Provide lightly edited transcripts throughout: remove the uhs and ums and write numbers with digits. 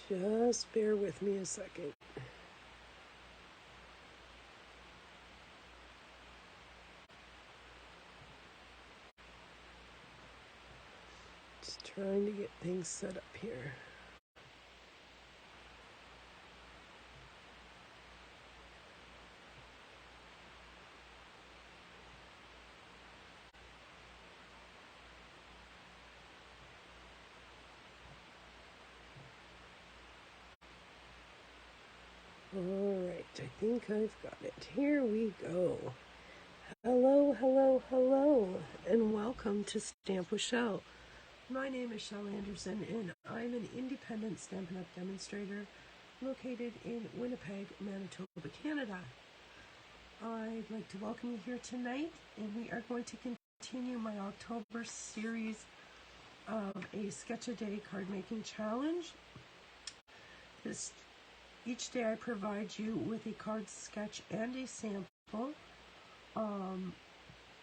Just bear with me a second. Just trying to get things set up here. Alright, I think I've got it. Here we go. Hello, hello, hello, and welcome to Stamp with Shel. My name is Shel Anderson, and I'm an independent Stampin' Up! Demonstrator located in Winnipeg, Manitoba, Canada. I'd like to welcome you here tonight, and we are going to continue my October series of a Sketch a Day card making challenge. Each day I provide you with a card sketch and a sample.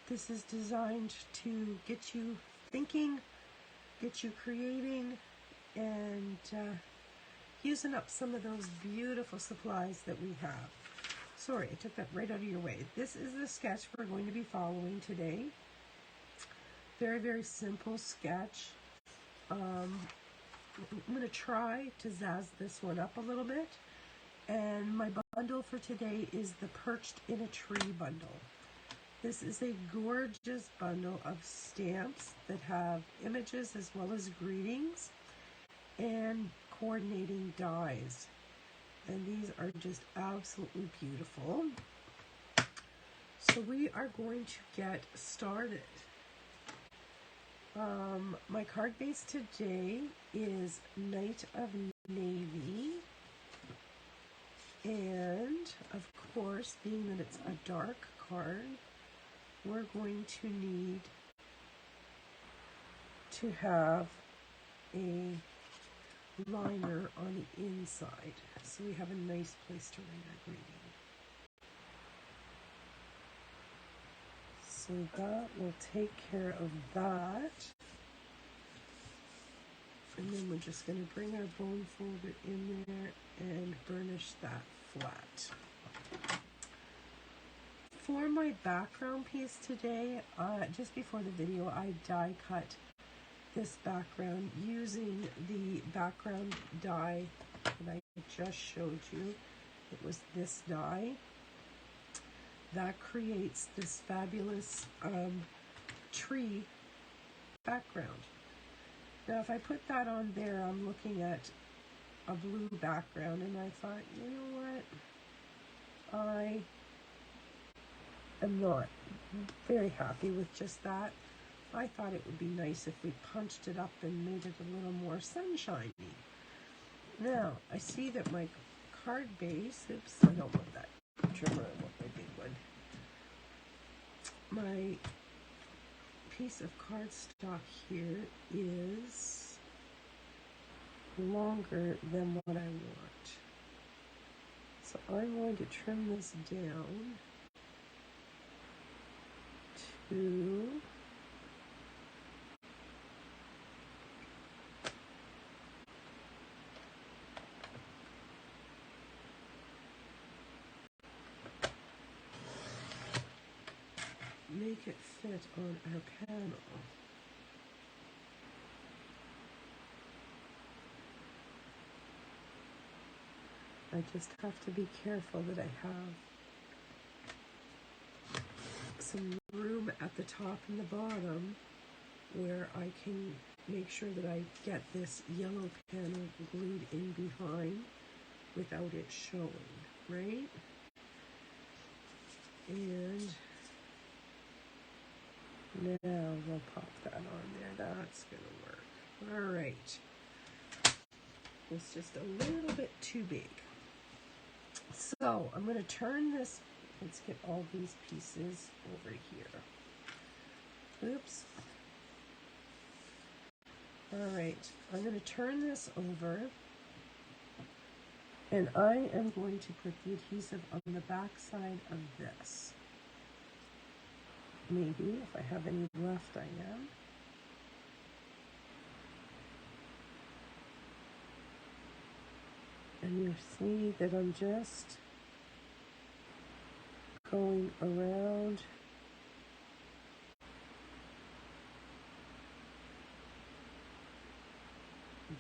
This is designed to get you thinking, get you creating, and using up some of those beautiful supplies that we have. Sorry, I took that right out of your way. This is the sketch we're going to be following today. Very, very simple sketch. I'm going to try to zazz this one up a little bit. And my bundle for today is the Perched in a Tree bundle. This is a gorgeous bundle of stamps that have images as well as greetings and coordinating dies. And these are just absolutely beautiful. So we are going to get started. My card base today is Knight of Navy. And, of course, being that it's a dark card, we're going to need to have a liner on the inside, so we have a nice place to write our greeting. So that will take care of that. And then we're just going to bring our bone folder in there and burnish that flat. For my background piece today, just before the video, I die cut this background using the background die that I just showed you. It was this die. That creates this fabulous tree background. Now, if I put that on there, I'm looking at a blue background, and I thought, you know what? I am not very happy with just that. I thought it would be nice if we punched it up and made it a little more sunshiny. Now, I see that my card base, oops, I don't want that trimmer, I want my big one. My piece of cardstock here is longer than what I want. So I'm going to trim this down to make it fit on our panel. I just have to be careful that I have some room at the top and the bottom where I can make sure that I get this yellow panel glued in behind without it showing, right? And now we'll pop that on there. That's going to work. All right. It's just a little bit too big. So I'm going to turn this. Let's get all these pieces over here. Oops. All right. I'm going to turn this over. And I am going to put the adhesive on the back side of this. Maybe, if I have any left, I am. And you see that I'm just going around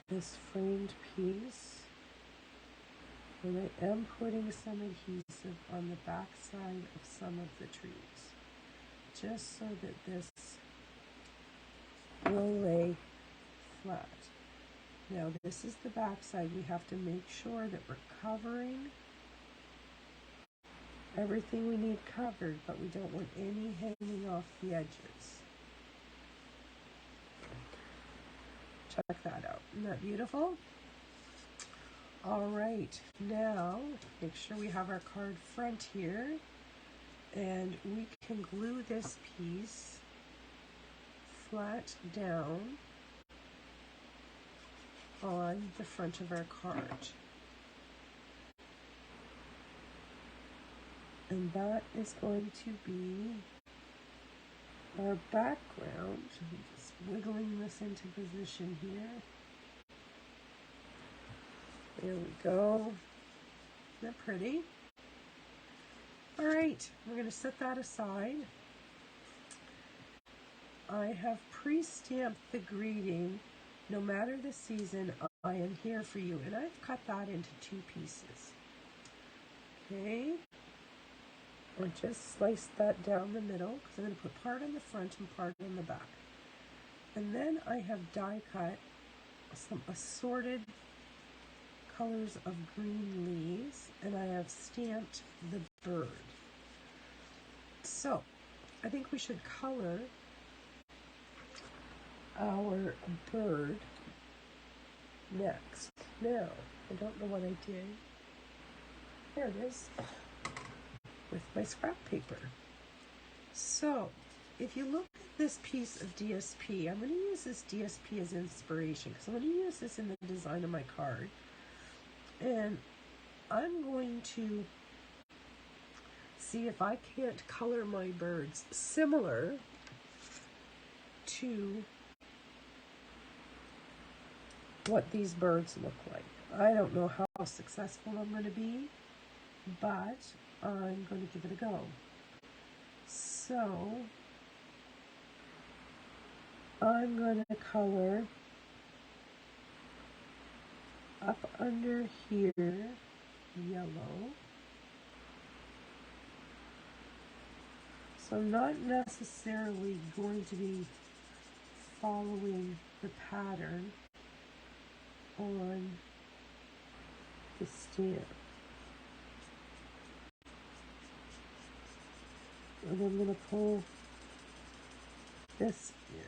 this framed piece, and I am putting some adhesive on the back side of some of the trees, just so that this will lay flat. Now this is the back side. We have to make sure that we're covering everything we need covered, but we don't want any hanging off the edges. Check that out. Isn't that beautiful? All right, now make sure we have our card front here, and we can glue this piece flat down on the front of our card. And that is going to be our background. I'm just wiggling this into position here. There we go. Isn't that pretty? All right, we're going to set that aside. I have pre-stamped the greeting, "No matter the season, I am here for you," and I've cut that into 2 pieces. Okay, I just sliced that down the middle because I'm going to put part on the front and part on the back. And then I have die cut some assorted colors of green leaves, and I have stamped the bird. So I think we should color our bird next. Now, I don't know what I did. There it is, with my scrap paper. So if you look at this piece of DSP, I'm going to use this DSP as inspiration because I'm going to use this in the design of my card. And I'm going to see if I can't color my birds similar to what these birds look like. I don't know how successful I'm going to be, but I'm going to give it a go. So I'm going to color up under here yellow. So I'm not necessarily going to be following the pattern on the stamp. And I'm going to pull this in.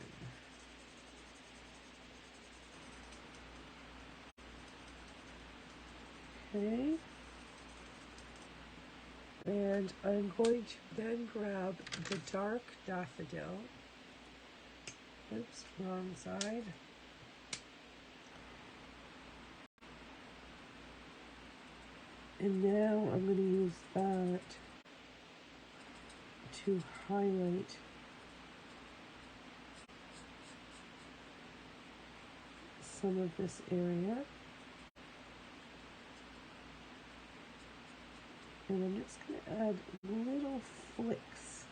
Okay. And I'm going to then grab the dark daffodil. Oops, wrong side. And now I'm going to use that to highlight some of this area. And I'm just going to add little flicks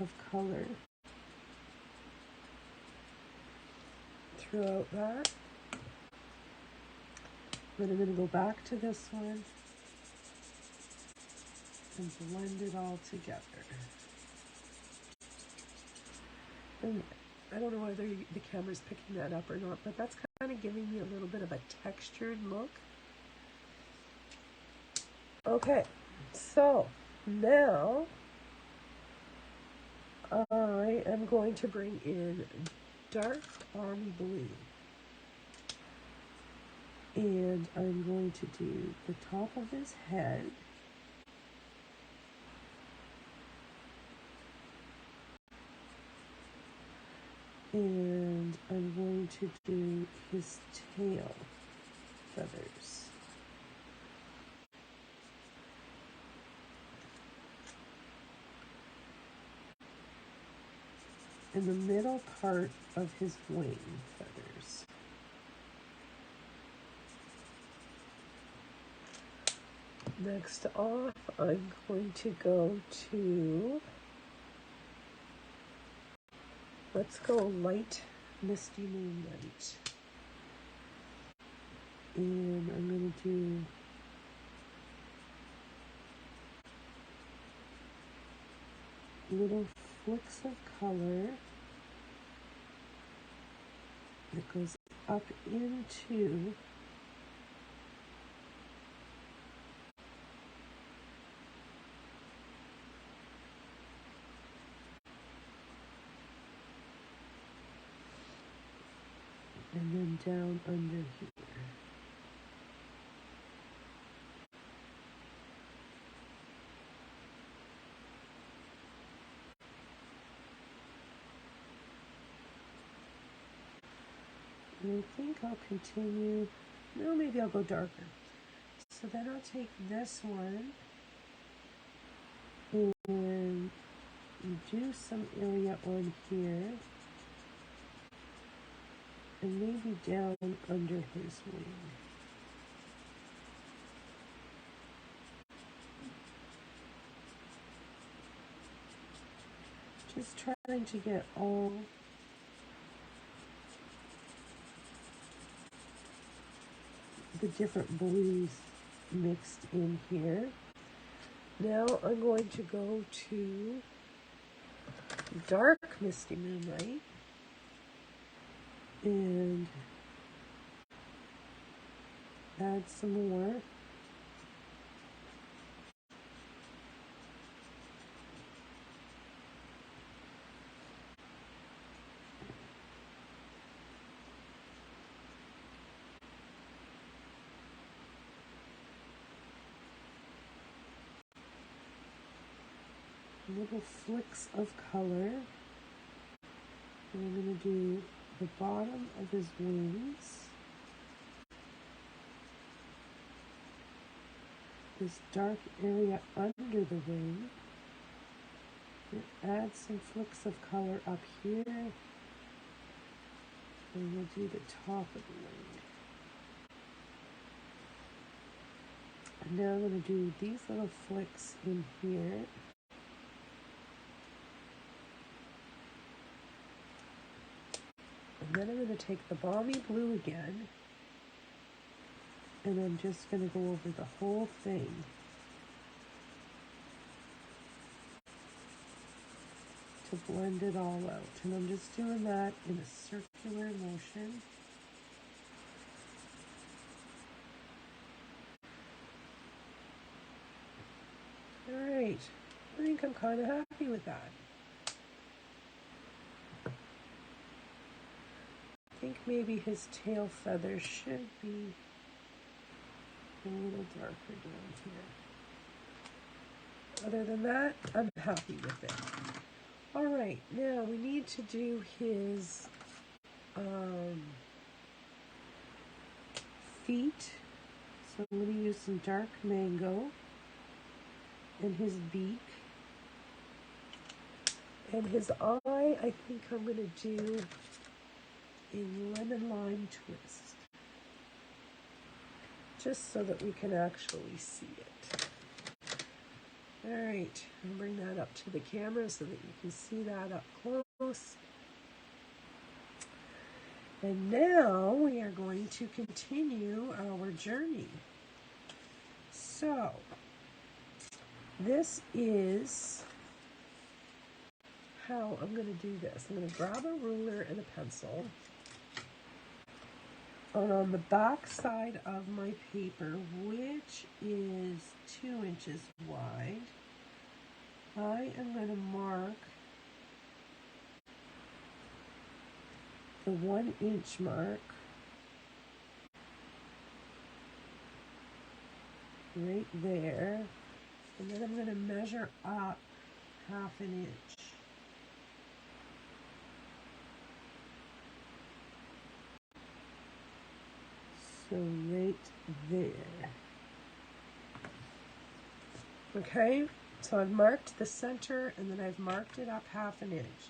of color throughout that. Then I'm going to go back to this one and blend it all together. And I don't know whether the camera's picking that up or not, but that's kind of giving me a little bit of a textured look. Okay, so now I am going to bring in dark army blue. And I'm going to do the top of his head. And I'm going to do his tail feathers. In the middle part of his wing feathers. Next off, I'm going to go to, let's go light, misty moonlight. And I'm going to do little flicks of color that goes up into and then down under here. And I think I'll continue, no, maybe I'll go darker. So then I'll take this one and do some area on here and maybe down under his wing. Just trying to get all the different blues mixed in here. Now I'm going to go to dark misty moonlight and add some more. Little flicks of color. And I'm going to do the bottom of his wings. This dark area under the wing. And add some flicks of color up here. And we'll do the top of the wing. And now I'm going to do these little flicks in here. And then I'm going to take the balmy blue again, and I'm just going to go over the whole thing. To blend it all out. And I'm just doing that in a circular motion. All right, I think I'm kind of happy with that. I think maybe his tail feathers should be a little darker down here. Other than that, I'm happy with it. All right, now we need to do his feet. So I'm going to use some dark mango and his beak. And his eye, I think I'm going to do a lemon lime twist, just so that we can actually see it. All right, I'll bring that up to the camera so that you can see that up close. And now we are going to continue our journey. So this is how I'm going to do this. I'm going to grab a ruler and a pencil. And on the back side of my paper, which is 2 inches wide, I am going to mark the 1 inch mark right there. And then I'm going to measure up 1/2 inch. So right there. Okay, so I've marked the center and then I've marked it up 1/2 inch.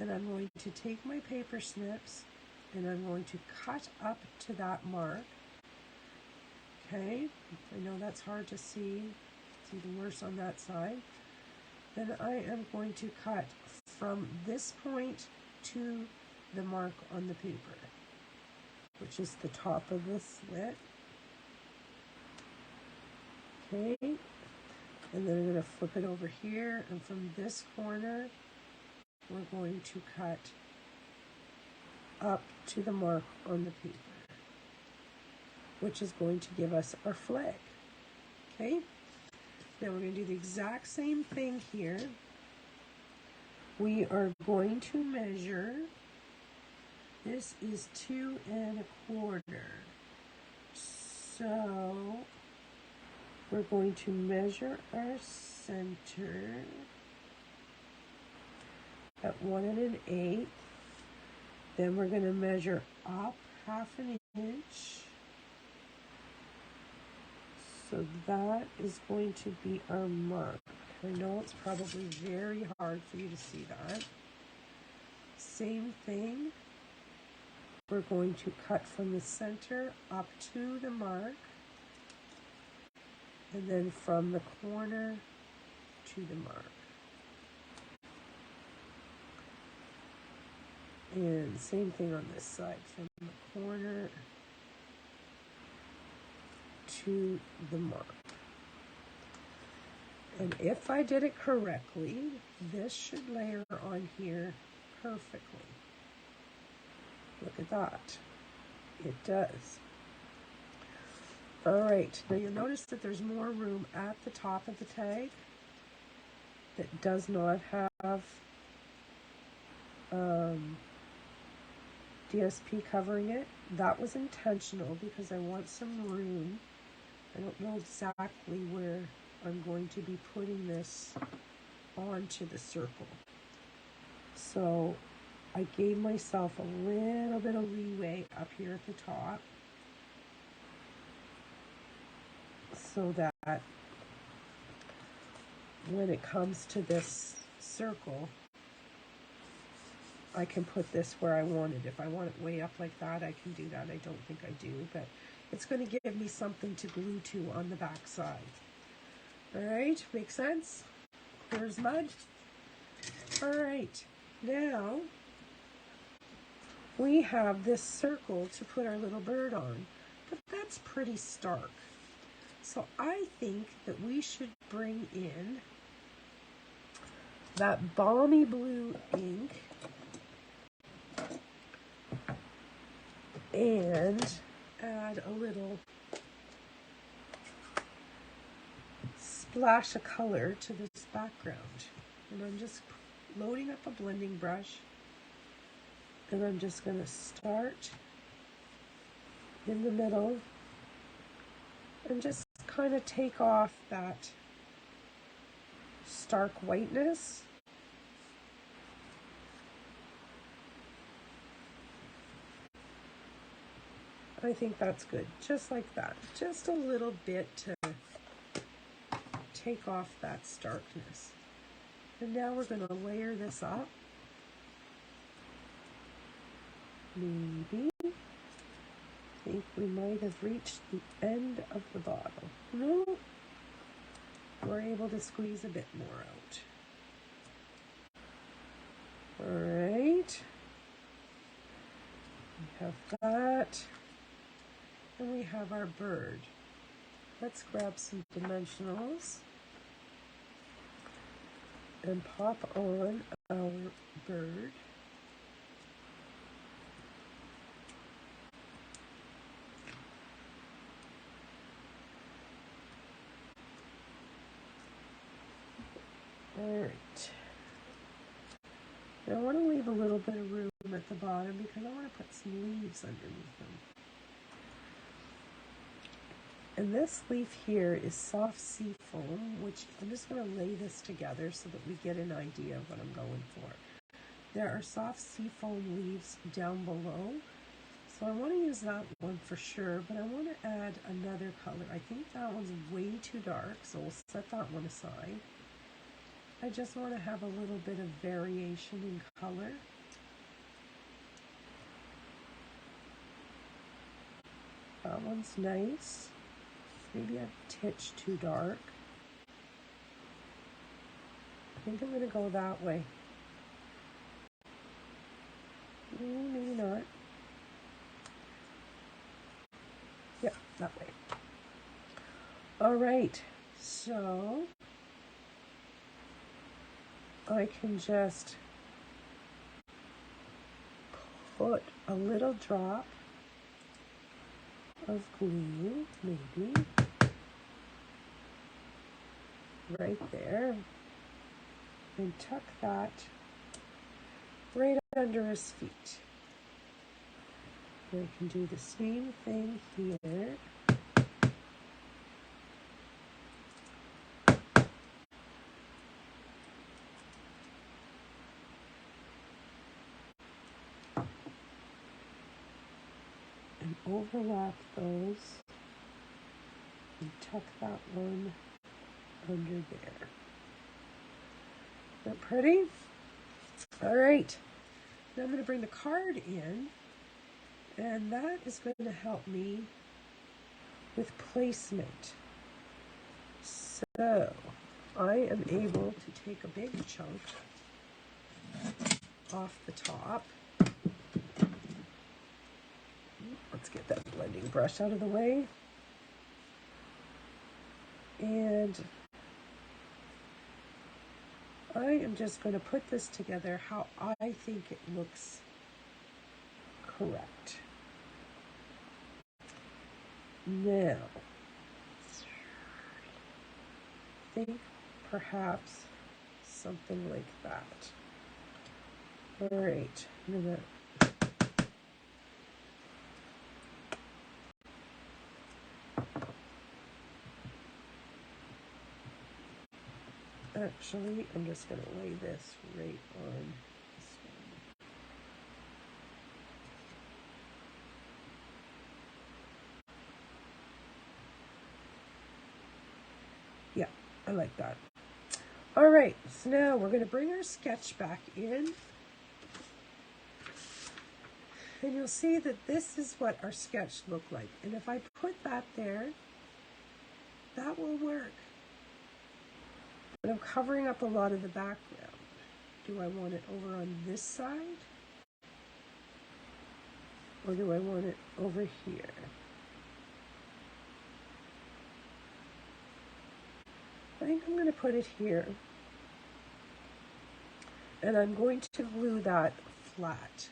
And I'm going to take my paper snips and I'm going to cut up to that mark. Okay, I know that's hard to see. It's even worse on that side. Then I am going to cut from this point to the mark on the paper, which is the top of the slit. Okay, and then I'm going to flip it over here, and from this corner, we're going to cut up to the mark on the paper, which is going to give us our flag. Okay, now we're going to do the exact same thing here. We are going to measure, this is 2 1/4. So we're going to measure our center at 1 1/8. Then we're going to measure up 1/2 inch. So that is going to be our mark. I know it's probably very hard for you to see that. Same thing. We're going to cut from the center up to the mark, and then from the corner to the mark. And same thing on this side, from the corner to the mark. And if I did it correctly, this should layer on here perfectly. Look at that. It does. All right, now you'll notice that there's more room at the top of the tag that does not have DSP covering it. That was intentional because I want some room. I don't know exactly where I'm going to be putting this onto the circle. So I gave myself a little bit of leeway up here at the top so that when it comes to this circle, I can put this where I want it. If I want it way up like that, I can do that. I don't think I do, but it's going to give me something to glue to on the back side. All right, makes sense? Clear as mud? All right, now we have this circle to put our little bird on, but that's pretty stark. So I think that we should bring in that balmy blue ink and add a little splash of color to this background. And I'm just loading up a blending brush, and I'm just going to start in the middle and just kind of take off that stark whiteness. I think that's good, just like that. Just a little bit to take off that starkness. And now we're going to layer this up. Maybe. I think we might have reached the end of the bottle. No, we're able to squeeze a bit more out. All right. We have that. And we have our bird. Let's grab some dimensionals and pop on our bird. All right. Now I want to leave a little bit of room at the bottom because I want to put some leaves underneath them. And this leaf here is soft sea foam, which I'm just going to lay this together so that we get an idea of what I'm going for. There are soft sea foam leaves down below, so I want to use that one for sure, but I want to add another color. I think that one's way too dark, so we'll set that one aside. I just want to have a little bit of variation in color. That one's nice. Maybe a titch too dark. I think I'm going to go that way. Maybe not. Yep, that way. All right, so I can just put a little drop of glue, maybe, right there, and tuck that right under his feet. And I can do the same thing here. And overlap those and tuck that one under there. Isn't that pretty? All right, now I'm going to bring the card in, and that is going to help me with placement. So I am able to take a big chunk off the top. Let's get that blending brush out of the way. And I am just going to put this together how I think it looks correct. Now, I think perhaps something like that. All right, I'm gonna actually, I'm just going to lay this right on this one. Yeah, I like that. All right, so now we're going to bring our sketch back in. And you'll see that this is what our sketch looked like. And if I put that there, that will work. But I'm covering up a lot of the background. Do I want it over on this side? Or do I want it over here? I think I'm going to put it here. And I'm going to glue that flat.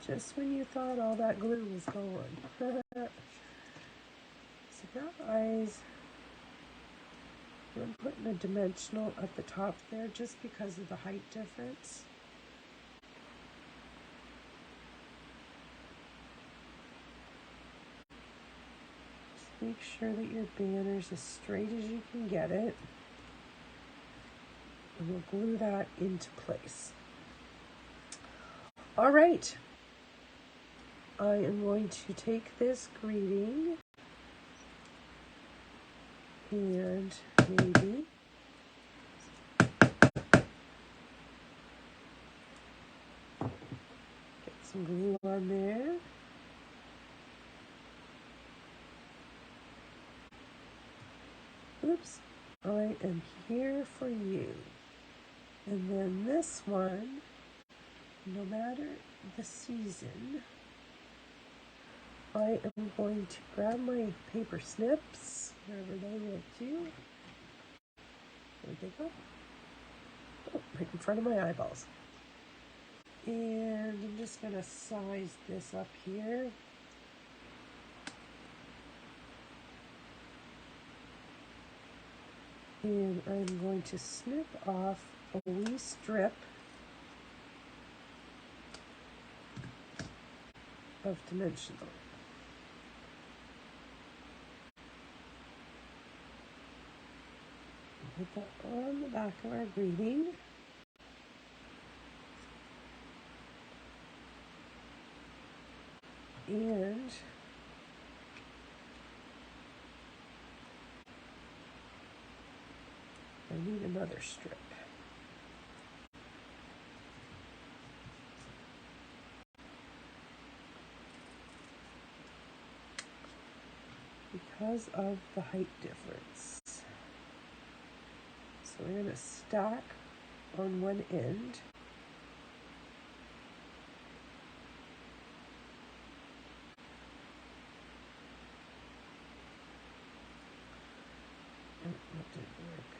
Just when you thought all that glue was gone. Surprise! I'm putting a dimensional at the top there just because of the height difference. Just make sure that your banner's as straight as you can get it. And we'll glue that into place. All right. I am going to take this greeting and maybe get some glue on there. Oops, I am here for you. And then this one, no matter the season, I am going to grab my paper snips, wherever they went to. Where'd they go? Oh, right in front of my eyeballs. And I'm just going to size this up here. And I'm going to snip off a wee strip of dimensional. Put that on the back of our greeting. And I need another strip. because of the height difference. So we're going to stack on one end. Oh, that didn't work.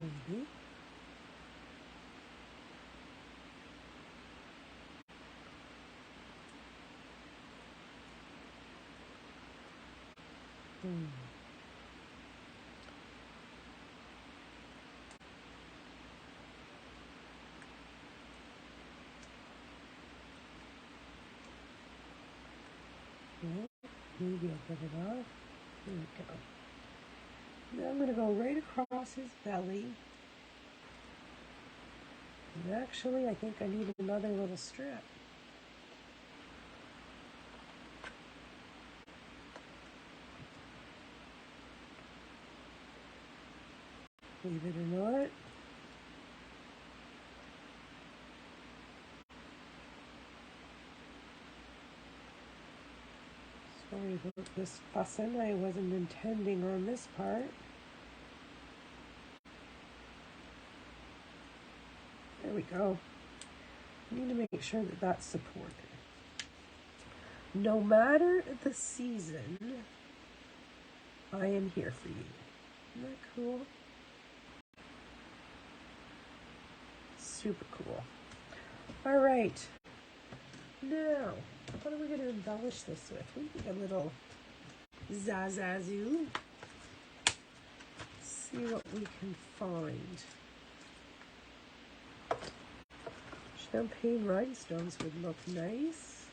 Maybe. Okay, maybe I'll get it off. There we go. Now I'm going to go right across his belly. And actually, I think I need another little strip. Believe it or not. Sorry about this fussing. I wasn't intending on this part. There we go. I need to make sure that that's supported. No matter the season, I am here for you. Isn't that cool? Super cool. All right. Now, what are we going to embellish this with? We need a little zazazoo. See what we can find. Champagne rhinestones would look nice.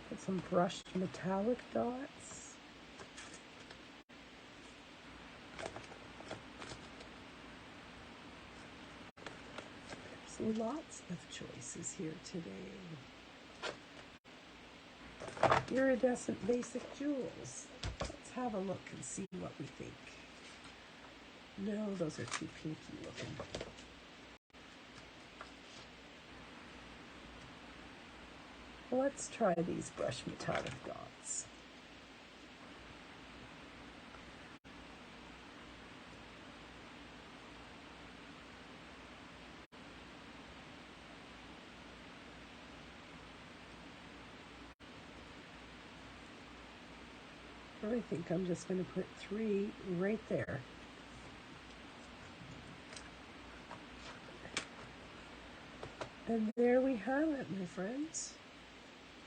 Put some brushed metallic dots. There's lots of choices here today. Iridescent basic jewels. Let's have a look and see what we think. No, those are too pinky looking. Let's try these brushed metallic dots. I think I'm just going to put 3 right there. And there we have it, my friends.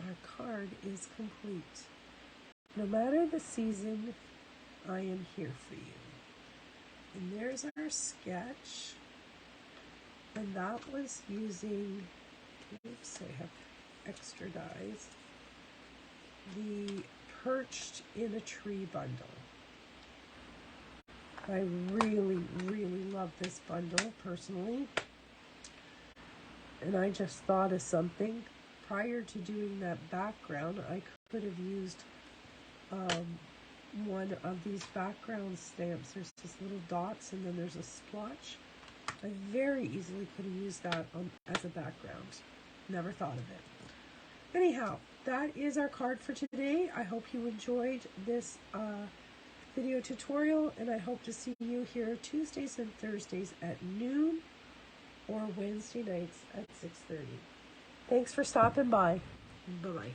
Our card is complete. No matter the season, I am here for you. And there's our sketch. And that was using, oops, I have extra dies, the Perched in a Tree bundle. I really, really love this bundle personally. And I just thought of something. Prior to doing that background, I could have used one of these background stamps. There's just little dots and then there's a splotch. I very easily could have used that as a background. Never thought of it. Anyhow, that is our card for today. I hope you enjoyed this video tutorial, and I hope to see you here Tuesdays and Thursdays at noon or Wednesday nights at 6:30. Thanks for stopping by. Bye-bye.